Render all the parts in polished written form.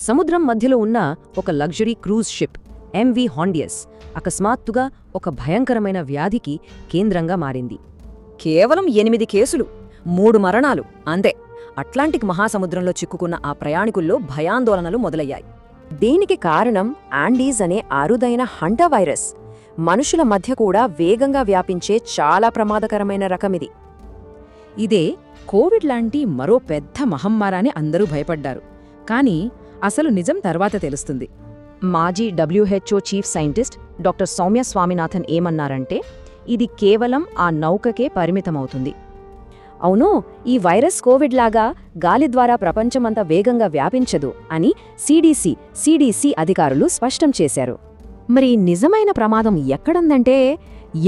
సముద్రం మధ్యలో ఉన్న ఒక లగ్జరీ క్రూజ్ షిప్ ఎంవి హాండియస్ అకస్మాత్తుగా ఒక భయంకరమైన వ్యాధికి కేంద్రంగా మారింది. కేవలం 8 కేసులు, 3 మరణాలు అంతే. అట్లాంటిక్ మహాసముద్రంలో చిక్కుకున్న ఆ ప్రయాణికుల్లో భయాందోళనలు మొదలయ్యాయి. దీనికి కారణం యాండీస్ అనే అరుదైన హంటా వైరస్. మనుషుల మధ్య కూడా వేగంగా వ్యాపించే చాలా ప్రమాదకరమైన రకమిది. ఇదే కోవిడ్ లాంటి మరో పెద్ద మహమ్మారాని అందరూ భయపడ్డారు. కానీ అసలు నిజం తర్వాత తెలుస్తుంది. మాజీ WHO chief scientist doctor Soumya Swaminathan ఏమన్నారంటే, ఇది కేవలం ఆ నౌకకే పరిమితమవుతుంది. అవును, ఈ వైరస్ కోవిడ్ లాగా గాలి ద్వారా ప్రపంచమంతా వేగంగా వ్యాపించదు అని సిడిసి అధికారులు స్పష్టం చేశారు. మరి నిజమైన ప్రమాదం ఎక్కడుందంటే,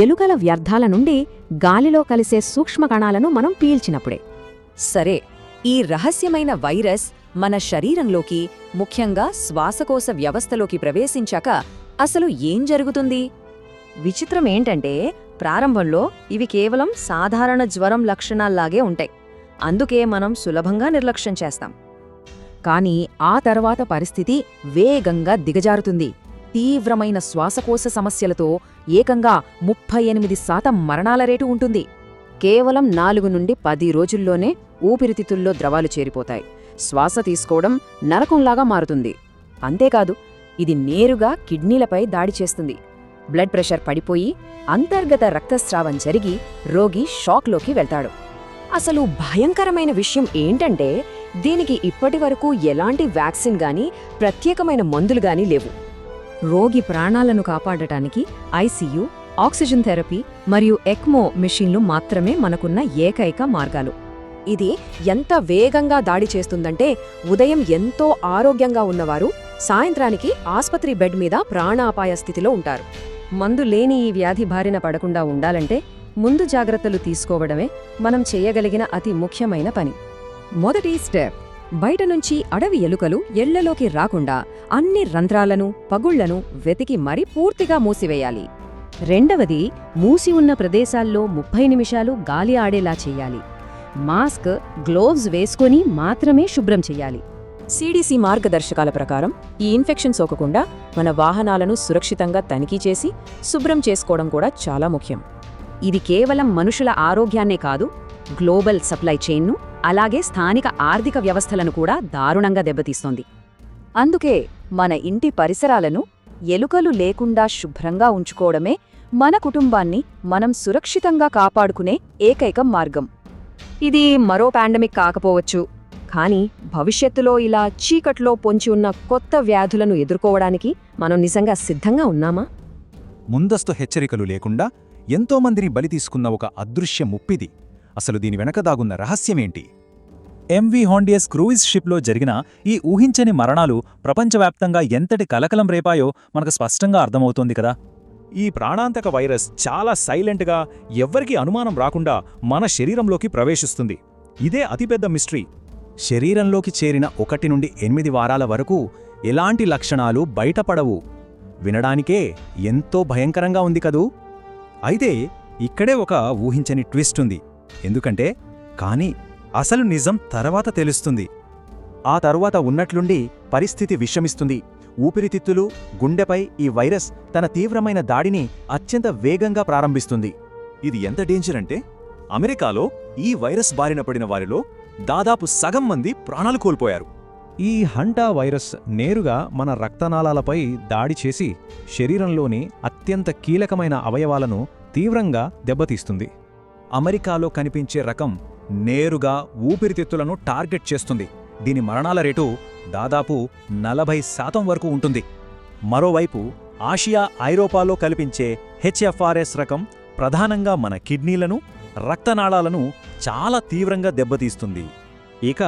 ఎలుకల వ్యర్థాల నుండి గాలిలో కలిసే సూక్ష్మకణాలను మనం పీల్చినప్పుడే. సరే, ఈ రహస్యమైన వైరస్ మన శరీరంలోకి, ముఖ్యంగా శ్వాసకోశ వ్యవస్థలోకి ప్రవేశించాక అసలు ఏం జరుగుతుంది? విచిత్రం ఏంటంటే, ప్రారంభంలో ఇవి కేవలం సాధారణ జ్వరం లక్షణాల్లాగే ఉంటాయి. అందుకే మనం సులభంగా నిర్లక్ష్యం చేస్తాం. కానీ ఆ తర్వాత పరిస్థితి వేగంగా దిగజారుతుంది. తీవ్రమైన శ్వాసకోశ సమస్యలతో ఏకంగా 38% మరణాల రేటు ఉంటుంది. కేవలం 4 నుండి 10 రోజుల్లోనే ఊపిరితిత్తుల్లో ద్రవాలు చేరిపోతాయి. శ్వాస తీసుకోవడం నరకంలాగా మారుతుంది. అంతేకాదు, ఇది నేరుగా కిడ్నీలపై దాడి చేస్తుంది. బ్లడ్ ప్రెషర్ పడిపోయి అంతర్గత రక్తస్రావం జరిగి రోగి షాక్లోకి వెళ్తాడు. అసలు భయంకరమైన విషయం ఏంటంటే, దీనికి ఇప్పటివరకు ఎలాంటి వ్యాక్సిన్ గానీ ప్రత్యేకమైన మందులు గానీ లేవు. రోగి ప్రాణాలను కాపాడటానికి ఐసీయూ, ఆక్సిజన్ థెరపీ మరియు ఎక్మో మెషిన్లు మాత్రమే మనకున్న ఏకైక మార్గాలు. ఇది ఎంత వేగంగా దాడి చేస్తుందంటే, ఉదయం ఎంతో ఆరోగ్యంగా ఉన్నవారు సాయంత్రానికి ఆస్పత్రి బెడ్ మీద ప్రాణాపాయ స్థితిలో ఉంటారు. మందు లేని ఈ వ్యాధి బారిన పడకుండా ఉండాలంటే ముందు జాగ్రత్తలు తీసుకోవడమే మనం చేయగలిగిన అతి ముఖ్యమైన పని. మొదటి స్టెప్, బయట నుంచి అడవి ఎలుకలు ఇళ్లలోకి రాకుండా అన్ని రంధ్రాలను, పగుళ్లను వెతికి మరీ పూర్తిగా మూసివేయాలి. రెండవది, మూసి ఉన్న ప్రదేశాల్లో 30 నిమిషాలు గాలి ఆడేలా చెయ్యాలి. మాస్క్, గ్లోవ్స్ వేసుకొని మాత్రమే శుభ్రం చెయ్యాలి. సిడిసి మార్గదర్శకాల ప్రకారం ఈ ఇన్ఫెక్షన్ సోకకుండా మన వాహనాలను సురక్షితంగా తనిఖీ చేసి శుభ్రం చేసుకోవడం కూడా చాలా ముఖ్యం. ఇది కేవలం మనుషుల ఆరోగ్యాన్నే కాదు, గ్లోబల్ సప్లై చైన్ను, అలాగే స్థానిక ఆర్థిక వ్యవస్థలను కూడా దారుణంగా దెబ్బతీస్తోంది. అందుకే మన ఇంటి పరిసరాలను ఎలుకలు లేకుండా శుభ్రంగా ఉంచుకోవడమే మన కుటుంబాన్ని మనం సురక్షితంగా కాపాడుకునే ఏకైక మార్గం. ఇది మరో పాండమిక్ కాకపోవచ్చు, కానీ భవిష్యత్తులో ఇలా చీకట్లో పొంచి ఉన్న కొత్త వ్యాధులను ఎదుర్కోవడానికి మనం నిజంగా సిద్ధంగా ఉన్నామా? ముందస్తు హెచ్చరికలు లేకుండా ఎంతోమందిని బలి తీసుకున్న ఒక అదృశ్య ముప్పిది. అసలు దీని వెనక దాగున్న రహస్యమేంటి? ఎంవి హాండియస్ క్రూయిజ్ షిప్లో జరిగిన ఈ ఊహించని మరణాలు ప్రపంచవ్యాప్తంగా ఎంతటి కలకలం రేపాయో మనకు స్పష్టంగా అర్థమవుతోంది కదా. ఈ ప్రాణాంతక వైరస్ చాలా సైలెంట్గా, ఎవ్వరికీ అనుమానం రాకుండా మన శరీరంలోకి ప్రవేశిస్తుంది. ఇదే అతిపెద్ద మిస్టరీ. శరీరంలోకి చేరిన 1 నుండి 8 వారాల వరకు ఎలాంటి లక్షణాలు బయటపడవు. వినడానికే ఎంతో భయంకరంగా ఉంది కదూ. అయితే ఇక్కడే ఒక ఊహించని ట్విస్ట్ ఉంది. ఎందుకంటే కానీ అసలు నిజం తర్వాత తెలుస్తుంది. ఆ తరువాత ఉన్నట్లుండి పరిస్థితి విషమిస్తుంది. ఊపిరితిత్తులు, గుండెపై ఈ వైరస్ తన తీవ్రమైన దాడిని అత్యంత వేగంగా ప్రారంభిస్తుంది. ఇది ఎంత డేంజర్ అంటే, అమెరికాలో ఈ వైరస్ బారిన పడిన వారిలో దాదాపు సగం మంది ప్రాణాలు కోల్పోయారు. ఈ హంటా వైరస్ నేరుగా మన రక్తనాళాలపై దాడి చేసి శరీరంలోని అత్యంత కీలకమైన అవయవాలను తీవ్రంగా దెబ్బతీస్తుంది. అమెరికాలో కనిపించే రకం నేరుగా ఊపిరితిత్తులను టార్గెట్ చేస్తుంది. దీని మరణాల రేటు దాదాపు 40% వరకు ఉంటుంది. మరోవైపు ఆసియా, ఐరోపాలో కనిపించే HFRS రకం ప్రధానంగా మన కిడ్నీలను, రక్తనాళాలను చాలా తీవ్రంగా దెబ్బతీస్తుంది. ఇక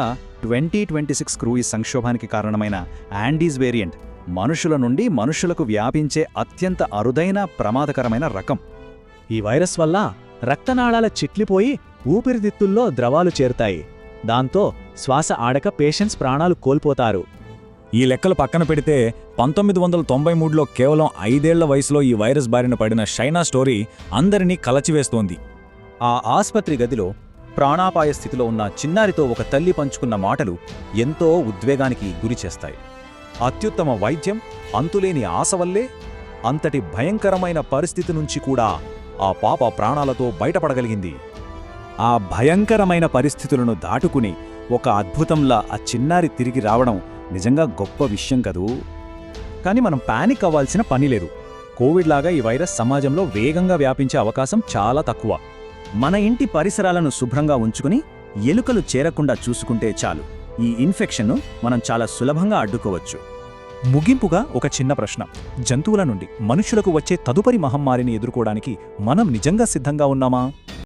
2026 క్రూయిజ్ సంక్షోభానికి కారణమైన యాండీస్ వేరియంట్ మనుషుల నుండి మనుషులకు వ్యాపించే అత్యంత అరుదైన ప్రమాదకరమైన రకం. ఈ వైరస్ వల్ల రక్తనాళాల చిట్లిపోయి ఊపిరితిత్తుల్లో ద్రవాలు చేరుతాయి. దాంతో శ్వాస ఆడక పేషెంట్స్ ప్రాణాలు కోల్పోతారు. ఈ లెక్కలు పక్కన పెడితే 1993లో కేవలం 5 ఏళ్ల వయసులో ఈ వైరస్ బారిన పడిన షైనా స్టోరీ అందరినీ కలచివేస్తోంది. ఆ ఆస్పత్రి గదిలో ప్రాణాపాయ స్థితిలో ఉన్న చిన్నారితో ఒక తల్లి పంచుకున్న మాటలు ఎంతో ఉద్వేగానికి గురిచేస్తాయి. అత్యుత్తమ వైద్యం, అంతులేని ఆశ వల్లే అంతటి భయంకరమైన పరిస్థితి నుంచి కూడా ఆ పాప ప్రాణాలతో బయటపడగలిగింది. ఆ భయంకరమైన పరిస్థితులను దాటుకుని ఒక అద్భుతంలా ఆ చిన్నారి తిరిగి రావడం నిజంగా గొప్ప విషయం కదూ. కానీ మనం పానిక్ అవ్వాల్సిన పని లేదు. కోవిడ్ లాగా ఈ వైరస్ సమాజంలో వేగంగా వ్యాపించే అవకాశం చాలా తక్కువ. మన ఇంటి పరిసరాలను శుభ్రంగా ఉంచుకుని ఎలుకలు చేరకుండా చూసుకుంటే చాలు ఈ ఇన్ఫెక్షన్ను మనం చాలా సులభంగా అడ్డుకోవచ్చు. ముగింపుగా ఒక చిన్న ప్రశ్న. జంతువుల నుండి మనుషులకు వచ్చే తదుపరి మహమ్మారిని ఎదుర్కోవడానికి మనం నిజంగా సిద్ధంగా ఉన్నామా?